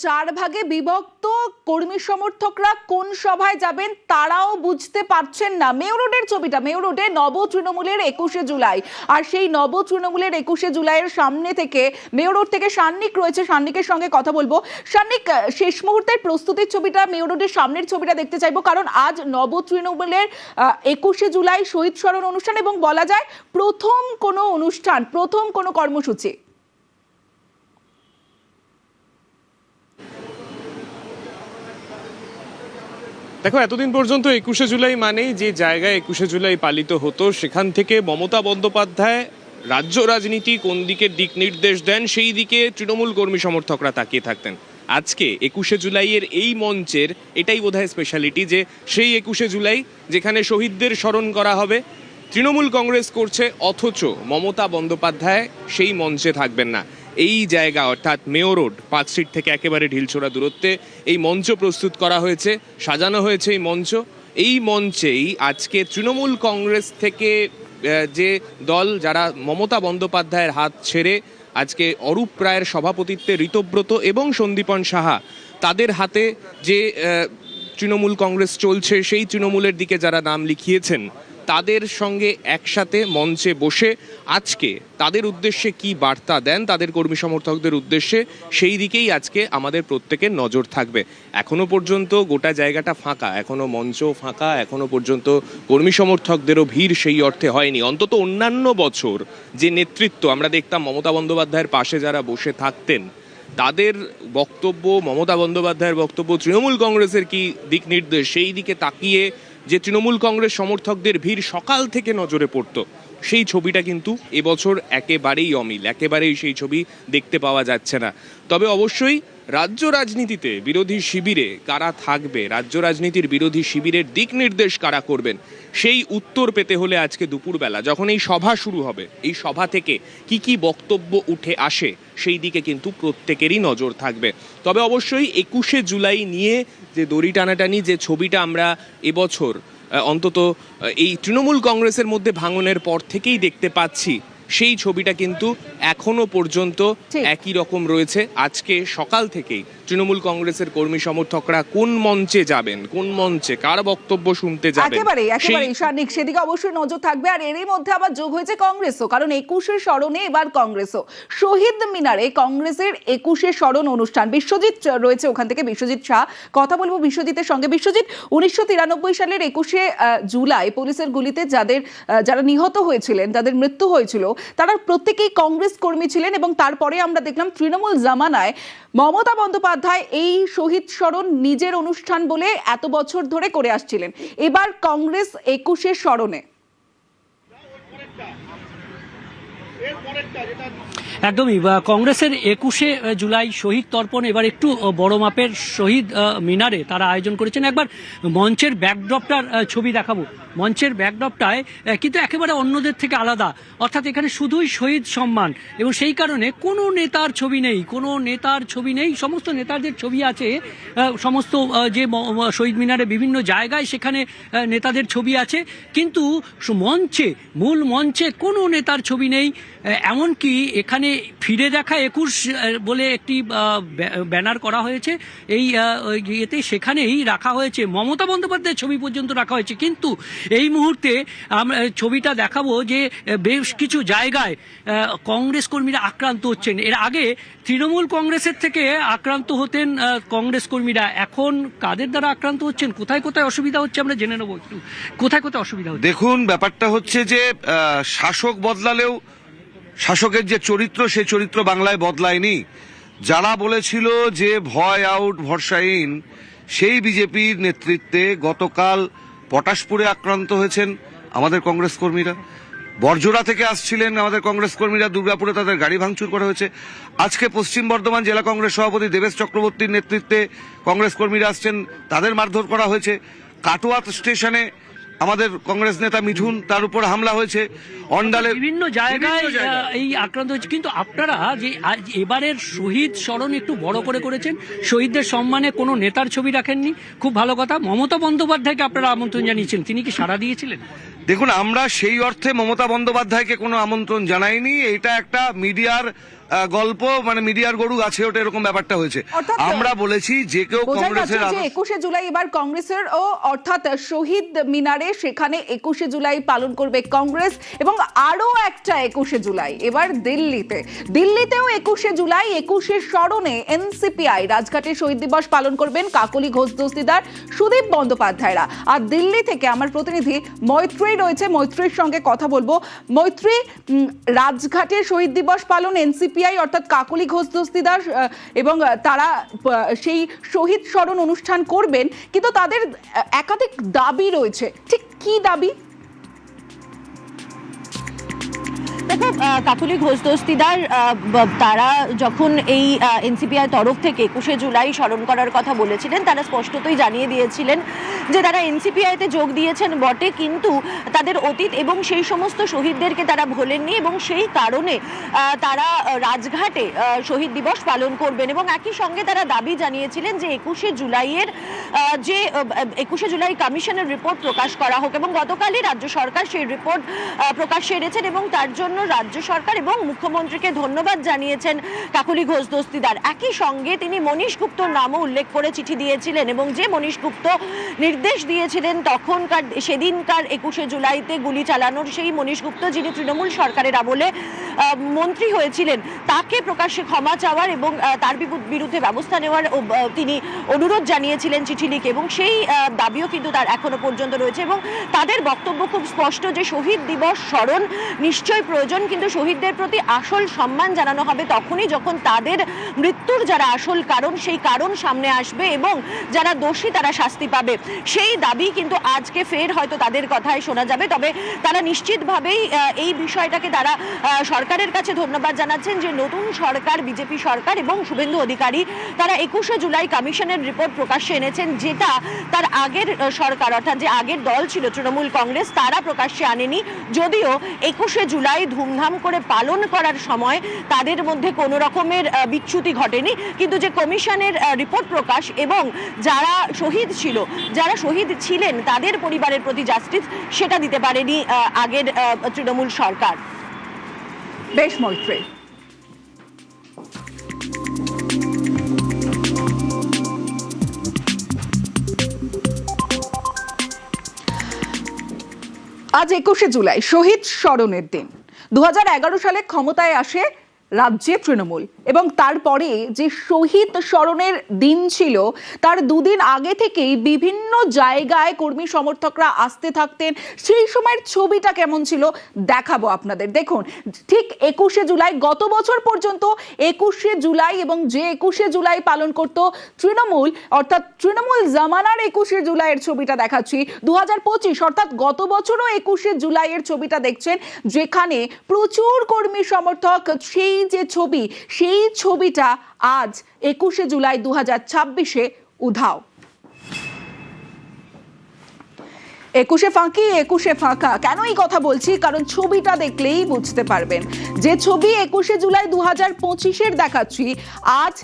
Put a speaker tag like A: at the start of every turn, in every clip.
A: চার ভাগে বিভক্ত কর্মী সমর্থকরা কোন সভায় যাবেন তারাও বুঝতে পারছেন না। মেয়র রোডের ছবিটা, মেয়র রোডে নব তৃণমূলের 21শে জুলাই, আর সেই নব তৃণমূলের 21শে জুলাইয়ের সামনে থেকে মেয়র রোড থেকে সান্নিক রয়েছে, সান্নিকের সঙ্গে কথা বলবো। সান্নিক, শেষ মুহূর্তের প্রস্তুতির ছবিটা, মেয়র রোডের সামনের ছবিটা দেখতে চাইবো, কারণ আজ নব তৃণমূলের 21শে জুলাই শহীদ স্মরণ অনুষ্ঠান এবং বলা যায় প্রথম কোনো অনুষ্ঠান, প্রথম কোনো কর্মসূচি।
B: দেখো, এতদিন পর্যন্ত 21শে জুলাই মানেই যে জায়গায় 21শে জুলাই পালিত হতো, সেখান থেকে মমতা বন্দ্যোপাধ্যায় রাজ্য রাজনীতি কোন দিকে দিক নির্দেশ দেন সেই দিকে তৃণমূল কর্মী সমর্থকরা তাকিয়ে থাকতেন। আজকে 21শে জুলাইয়ের এই মঞ্চের এটাই বোধহয় স্পেশালিটি, যে সেই 21শে জুলাই যেখানে শহীদদের স্মরণ করা হবে, তৃণমূল কংগ্রেস করছে, অথচ মমতা বন্দ্যোপাধ্যায় সেই মঞ্চে থাকবেন না। এই জায়গা অর্থাৎ মেয়র রোড 5 ফিট থেকে একেবারে ঢিলছোড়া দূরত্বে এই মঞ্চ প্রস্তুত করা হয়েছে, সাজানো হয়েছে এই মঞ্চ। এই মঞ্চেই আজকে তৃণমূল কংগ্রেস থেকে যে দল, যারা মমতা বন্দ্যোপাধ্যায়ের হাত ছেড়ে আজকে অরূপ রায়ের সভাপতিত্বে ঋতব্রত এবং সন্দীপন সাহা, তাদের হাতে যে তৃণমূল কংগ্রেস চলছে, সেই তৃণমূলের দিকে যারা নাম লিখিয়েছেন, তাদের সঙ্গে একসাথে মঞ্চে বসে আজকে তাদের উদ্দেশ্যে কি বার্তা দেন তাদের কর্মী সমর্থকদের উদ্দেশ্যে, সেই দিকেই আজকে আমাদের প্রত্যেকের নজর থাকবে। এখনো পর্যন্ত গোটা জায়গাটা ফাঁকা, এখনো মঞ্চ ফাঁকা, এখনো পর্যন্ত কর্মী সমর্থকদেরও ভিড় সেই অর্থে হয়নি। অন্তত অন্যান্য বছর যে নেতৃত্ব আমরা দেখতাম মমতা বন্দ্যোপাধ্যায়ের পাশে যারা বসে থাকতেন, তাদের বক্তব্য, মমতা বন্দ্যোপাধ্যায়ের বক্তব্য, তৃণমূল কংগ্রেসের কি দিক নির্দেশ, সেই দিকে তাকিয়ে যে তৃণমূল কংগ্রেস সমর্থকদের ভিড় সকাল থেকে নজরে পড়তো, সেই ছবিটা কিন্তু এবছর একেবারেই অমিল, একেবারেই সেই ছবি দেখতে পাওয়া যাচ্ছে না। তবে অবশ্যই রাজ্য রাজনীতিতে বিরোধী শিবিরে কারা থাকবে, রাজ্য রাজনীতির বিরোধী শিবিরের দিক নির্দেশ কারা করবেন, সেই উত্তর পেতে হলে আজকে দুপুরবেলা যখন এই সভা শুরু হবে, এই সভা থেকে কি কি বক্তব্য উঠে আসে সেই দিকে কিন্তু প্রত্যেকেরই নজর থাকবে। তবে অবশ্যই 21শে জুলাই নিয়ে যে দড়ি টানাটানি, যে ছবিটা আমরা এবছর অন্তত এই তৃণমূল কংগ্রেসের মধ্যে ভাঙনের পর থেকেই দেখতে পাচ্ছি, সেই ছবিটা কিন্তু এখনো পর্যন্ত একই রকম রয়েছে। আজকে সকাল থেকেই তৃণমূল কংগ্রেসের কর্মী সমর্থকরা কোন মঞ্চে যাবেন, কোন মঞ্চে কার বক্তব্য শুনতে যাবেন,
A: একেবারে সেদিকে অবশ্যই নজর থাকবে। আর এরই মধ্যে আবার যোগ হয়েছে কংগ্রেসও, কারণ 21শে স্মরণে এবার কংগ্রেসও শহীদ মিনারে কংগ্রেসের 21শে স্মরণ অনুষ্ঠান। বিশ্বজিৎ রয়েছে ওখান থেকে, বিশ্বজিৎ শাহ, কথা বলবো বিশ্বজিতের সঙ্গে। বিশ্বজিৎ, 1993 সালের 21শে জুলাই পুলিশের গুলিতে যারা নিহত হয়েছিলেন, যাদের মৃত্যু হয়েছিল, তারা প্রত্যেকেই কংগ্রেস কর্মী ছিলেন এবং তারপরে আমরা দেখলাম তৃণমূল জামানায় মমতা বন্দ্যোপাধ্যায় এই শহীদ স্মরণ নিজের অনুষ্ঠান বলে এত বছর ধরে করে আসছিলেন। এবার কংগ্রেস 21শে স্মরণে
C: একদমই কংগ্রেসের 21শে জুলাই শহীদ তর্পণ এবার একটু বড় মাপের শহীদ মিনারে তারা আয়োজন করেছেন। একবার মঞ্চের ব্যাকড্রপটার ছবি দেখাবো। মঞ্চের ব্যাকড্রপটায় কিন্তু একেবারে অন্যদের থেকে আলাদা, অর্থাৎ এখানে শুধুই শহীদ সম্মান, এবং সেই কারণে কোনো নেতার ছবি নেই, কোনো নেতার ছবি নেই। সমস্ত নেতাদের ছবি আছে, সমস্ত যে শহীদ মিনারে বিভিন্ন জায়গায় সেখানে নেতাদের ছবি আছে, কিন্তু মঞ্চে, মূল মঞ্চে কোনো নেতার ছবি নেই। এমনকি এখানে ফিরে দেখা 21 বলে একটি ব্যানার করা হয়েছে, এই ইয়েতে সেখানেই রাখা হয়েছে মমতা বন্দ্যোপাধ্যায়ের ছবি পর্যন্ত রাখা হয়েছে। কিন্তু এই মুহূর্তে আমরা ছবিটা দেখাবো যে বেশ কিছু জায়গায় কংগ্রেস কর্মীরা আক্রান্ত হচ্ছেন। এর আগে তৃণমূল কংগ্রেসের থেকে আক্রান্ত হতেন কংগ্রেস কর্মীরা, এখন কাদের দ্বারা আক্রান্ত হচ্ছেন, কোথায় কোথায় অসুবিধা হচ্ছে আমরা জেনে নেবো একটু। কোথায় কোথায় অসুবিধা হচ্ছে?
D: দেখুন, ব্যাপারটা হচ্ছে যে শাসক বদলালেও শাসকের যে চরিত্র, সেই চরিত্র বাংলায় বদলায়নি। যারা বলেছিল যে ভয় আউট ভরসা ইন, সেই বিজেপির নেতৃত্বে গতকাল পটাশপুরে আক্রান্ত হয়েছেন আমাদের কংগ্রেস কর্মীরা। বরজোড়া থেকে আসছিলেন আমাদের কংগ্রেস কর্মীরা, দুর্গাপুরে তাদের গাড়ি ভাঙচুর করা হয়েছে। আজকে পশ্চিম বর্ধমান জেলা কংগ্রেস সভাপতি দেবেশ চক্রবর্তীর নেতৃত্বে কংগ্রেস কর্মীরা আসছেন, তাদের মারধর করা হয়েছে। কাটোয়া স্টেশনে আমাদের কংগ্রেস নেতা মিঠুন, তার উপর হামলা হয়েছে। অন্ডালে
C: বিভিন্ন জায়গায় এই আক্রান্ত হয়েছে। কিন্তু আপনারা যে এবারের শহীদ স্মরণ একটু বড় করে করেছেন, শহীদদের সম্মানে কোনো নেতার ছবি রাখেননি, খুব ভালো কথা। মমতা বন্দ্যোপাধ্যায়কে আপনারা আমন্ত্রণ জানিয়েছিলেন, তিনি কি সাড়া দিয়েছিলেন?
D: দেখুন, আমরা সেই অর্থে মমতা বন্দ্যোপাধ্যায়কে কোনো আমন্ত্রণ জানাইনি। এটা একটা মিডিয়ার গল্প, মানে মিডিয়ার গরু গাছে ওঠে এরকম ব্যাপারটা হয়েছে।
A: অর্থাৎ
D: আমরা বলেছি যে কেউ
A: বোঝা
D: কংগ্রেসের
A: যাচ্ছে যে 21শে জুলাই এবার কংগ্রেসের অর্থাৎ শহীদ মিনারে সেখানে 21শে জুলাই পালন করবে কংগ্রেস। এবং আরো একটা 21শে জুলাই এবার দিল্লিতেও 21শে জুলাই 21শে স্মরণে এনসিপিআই রাজঘাটে শহীদ দিবস পালন করবেন কাকলি ঘোষ দস্তিদার, সুদীপ বন্দ্যোপাধ্যায়রা। আর দিল্লি থেকে আমার প্রতিনিধি মৈত্রী রয়েছে, মৈত্রীর সঙ্গে কথা বলবো। মৈত্রী, রাজঘাটে শহীদ দিবস পালন এনসিপিআই অর্থাৎ কাকলি ঘোষ দস্তিদার এবং তারা সেই শহীদ স্মরণ অনুষ্ঠান করবেন, কিন্তু তাদের একাধিক দাবি রয়েছে। ঠিক কি দাবি?
E: দেখো, কাকলি ঘোষ দস্তিদার তারা যখন এই এনসিপিআই তরফ থেকে 21শে জুলাই স্মরণ করার কথা বলেছিলেন, তারা স্পষ্টতই জানিয়ে দিয়েছিলেন যে তারা এনসিপিআইতে যোগ দিয়েছেন বটে, কিন্তু তাদের অতীত এবং সেই সমস্ত শহীদদেরকে তারা ভোলেননি এবং সেই কারণে তারা রাজঘাটে শহীদ দিবস পালন করবেন। এবং একই সঙ্গে তারা দাবি জানিয়েছিলেন যে 21শে জুলাইয়ের যে 21শে জুলাই কমিশনের রিপোর্ট প্রকাশ করা হোক। এবং গতকালই রাজ্য সরকার সেই রিপোর্ট প্রকাশ্যে এনেছেন এবং তার জন্য রাজ্য সরকার এবং মুখ্যমন্ত্রীকে ধন্যবাদ জানিয়েছেন কাকলি ঘোষ দস্তিদার। একই সঙ্গে তিনি মনীশ গুপ্তর নামও উল্লেখ করে চিঠি দিয়েছিলেন এবং যে মনীশ গুপ্ত নির্দেশ দিয়েছিলেন তখনকার সেদিনকার 21শে জুলাইতে গুলি চালানোর, সেই মনীশ গুপ্ত যিনি তৃণমূল সরকারের আমলে মন্ত্রী হয়েছিলেন, তাকে প্রকাশ্যে ক্ষমা চাওয়ার এবং তার বিরুদ্ধে ব্যবস্থা নেওয়ার তিনি অনুরোধ জানিয়েছিলেন চিঠি লিখে। এবং সেই দাবিও কিন্তু তার এখনো পর্যন্ত রয়েছে এবং তাদের বক্তব্য খুব স্পষ্ট যে শহীদ দিবস স্মরণ নিশ্চয়ই প্রয়োজন, কিন্তু শহীদদের প্রতি আসল সম্মান জানানো হবে তখনই যখন তাদের মৃত্যুর যারা আসল কারণ সেই কারণ সামনে আসবে এবং যারা দোষী তারা শাস্তি পাবে। সেই দাবি কিন্তু আজকে ফের হয়তো তাদের কথায় শোনা যাবে। তবে তারা নিশ্চিতভাবেই এই বিষয়টাকে তারা সরকারের কাছে ধন্যবাদ জানাচ্ছেন যে নতুন সরকার, বিজেপি সরকার এবং শুভেন্দু অধিকারী তারা 21শে জুলাই কমিশনের রিপোর্ট প্রকাশ্যে এনেছেন, যেটা তার আগের সরকার অর্থাৎ যে আগের দল ছিল তৃণমূল কংগ্রেস তারা প্রকাশ্যে আনেনি। যদিও 21শে জুলাই ধুমধাম করে পালন করার সময় তাদের মধ্যে কোনো রকমের বিচ্যুতি ঘটেনি, কিন্তু যে কমিশনের রিপোর্ট প্রকাশ এবং যারা শহীদ ছিল, যারা শহীদ ছিলেন তাদের পরিবারের প্রতি জাস্টিস, সেটা দিতে পারেনি আগের তৃণমূল সরকার।
A: বেশ মৈত্রী। আজ 21শে জুলাই শহীদ স্মরণের দিন। 2011 সালে ক্ষমতায় আসে রাজ্যে তৃণমূল এবং তারপরে যে শহীদ স্মরণের দিন ছিল তার দুদিন আগে থেকেই বিভিন্ন জায়গায় কর্মী সমর্থকরা আসতে থাকতেন। সেই সময়ের ছবিটা কেমন ছিল দেখাবো আপনাদের। দেখুন, ঠিক 21শে জুলাই, গত বছর পর্যন্ত 21শে জুলাই এবং যে 21শে জুলাই পালন করত তৃণমূল অর্থাৎ তৃণমূল জামানার 21শে জুলাইয়ের ছবিটা দেখাচ্ছি। 2025 অর্থাৎ গত বছরও 21শে জুলাইয়ের ছবিটা দেখছেন, যেখানে প্রচুর কর্মী সমর্থক, সেই যে ছবি সেই ছবিটা আজ 21শে জুলাই 2026-এ উধাও। 21শে ফাঁকি, 21শে ফাঁকা। কেন এই কথা বলছি? কারণ ছবিটা দেখলেই বুঝতে পারবেন। যে ছবি 21শে জুলাই 2025-এর দেখাচ্ছি, আজ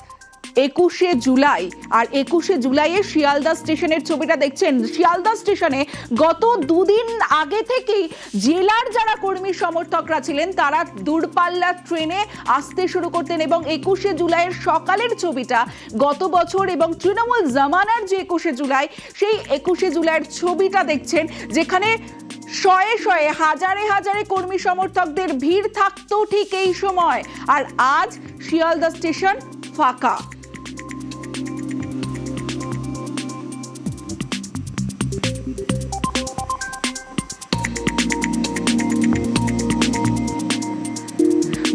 A: 21শে জুলাই আর 21শে জুলাইয়ের শিয়ালদা স্টেশনের ছবিটা দেখছেন। শিয়ালদা স্টেশনে গত দুদিন আগে থেকেই জেলার যারা কর্মী সমর্থকরা ছিলেন তারা দূরপাল্লার ট্রেনে আসতে শুরু করতেন এবং 21শে জুলাইয়ের সকালের ছবিটা গত বছর এবং তৃণমূল জামানার যে 21শে জুলাই, সেই 21শে জুলাইয়ের ছবিটা দেখছেন, যেখানে শয়ে শয়ে হাজারে হাজারে কর্মী সমর্থকদের ভিড় থাকতো ঠিক এই সময়। আর আজ শিয়ালদা স্টেশন ফাঁকা।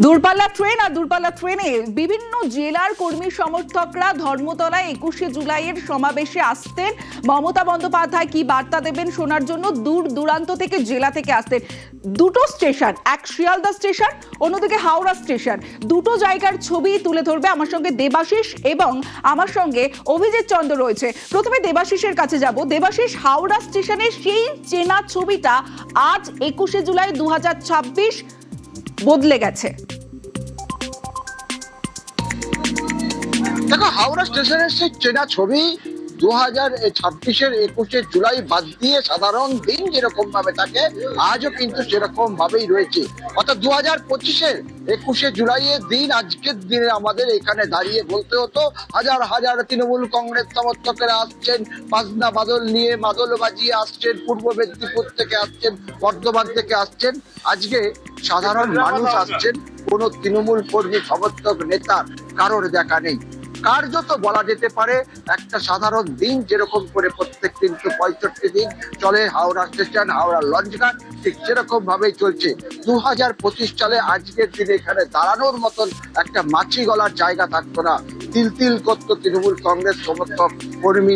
A: দূরপাল্লা ট্রেন আর দূরপাল্লা ট্রেনে বিভিন্ন জেলার কর্মী সমর্থকরা ধর্মতলায় 21শে জুলাইয়ের সমাবেশে আসতেন। মমতা বন্দ্যোপাধ্যায় কি বার্তা দেবেন শোনার জন্য দূর দূরান্ত থেকে, জেলা থেকে আসতেন। দুটো স্টেশন, এক শিয়ালদা স্টেশন, অন্যদিকে হাওড়া স্টেশন, দুটো জায়গার ছবি তুলে ধরবে আমার সঙ্গে দেবাশিস এবং আমার সঙ্গে অভিজিৎ চন্দ্র রয়েছে। প্রথমে দেবাশিসের কাছে যাব। দেবাশিস, হাওড়া স্টেশনের সেই চেনা ছবিটা আজ 21শে জুলাই 2026 বদলে গেছে।
F: দেখো, হাওড়া স্টেশনের সেই চেনা ছবি 2026-এর 21শে জুলাই বাদ দিয়ে সাধারণ দিন যেরকম ভাবে থাকে আজও কিন্তু সেরকম ভাবেই রয়েছে। অর্থাৎ 2025-এর 21শে জুলাইয়ের দিন আজকের দিনে আমাদের এখানে দাঁড়িয়ে বলতে হতো হাজার হাজার তৃণমূল কংগ্রেস সমর্থকেরা আসছেন, বাজনা বাদল নিয়ে মাদল বাজিয়ে আসছেন, পূর্ব মেদিনীপুর থেকে আসছেন, বর্ধমান থেকে আসছেন। আজকে সাধারণ মানুষ আসছেন, কোন তৃণমূল কর্মী সমর্থক নেতার কারোর দেখা নেই। কার্যত বলা যেতে পারে একটা সাধারণ দিন যেরকম করে প্রত্যেক 365 দিন চলে হাওড়া স্টেশন, হাওড়া লঞ্চঘাট, ঠিক সেরকম ভাবেই চলছে। 2025 সালে আজকের দিনে এখানে দাঁড়ানোর মতন একটা মাছি গলার জায়গা থাকতো না। তিল তিল করতো তৃণমূল কংগ্রেস সমর্থক কর্মী